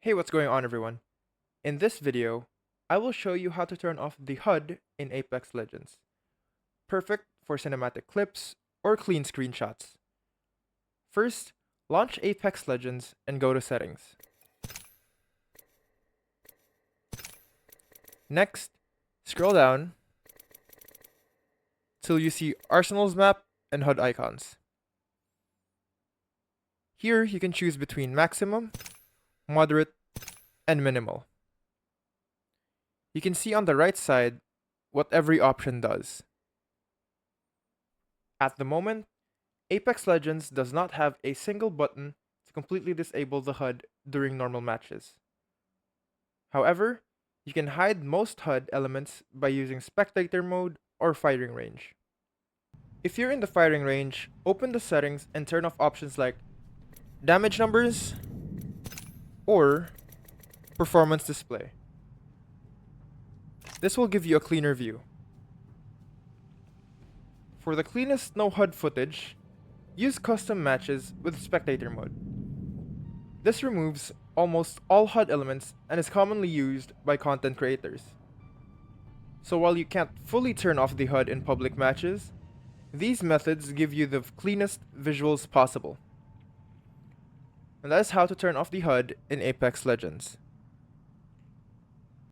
Hey, what's going on everyone? In this video, I will show you how to turn off the HUD in Apex Legends. Perfect for cinematic clips or clean screenshots. First, launch Apex Legends and go to Settings. Next, scroll down till you see Arsenal's map and HUD icons. Here you can choose between maximum, moderate, and minimal. You can see on the right side what every option does. At the moment, Apex Legends does not have a single button to completely disable the HUD during normal matches. However, you can hide most HUD elements by using spectator mode or firing range. If you're in the firing range, open the settings and turn off options like damage numbers or performance display. This will give you a cleaner view. For the cleanest no HUD footage, use custom matches with spectator mode. This removes almost all HUD elements and is commonly used by content creators. So while you can't fully turn off the HUD in public matches, these methods give you the cleanest visuals possible. And that is how to turn off the HUD in Apex Legends.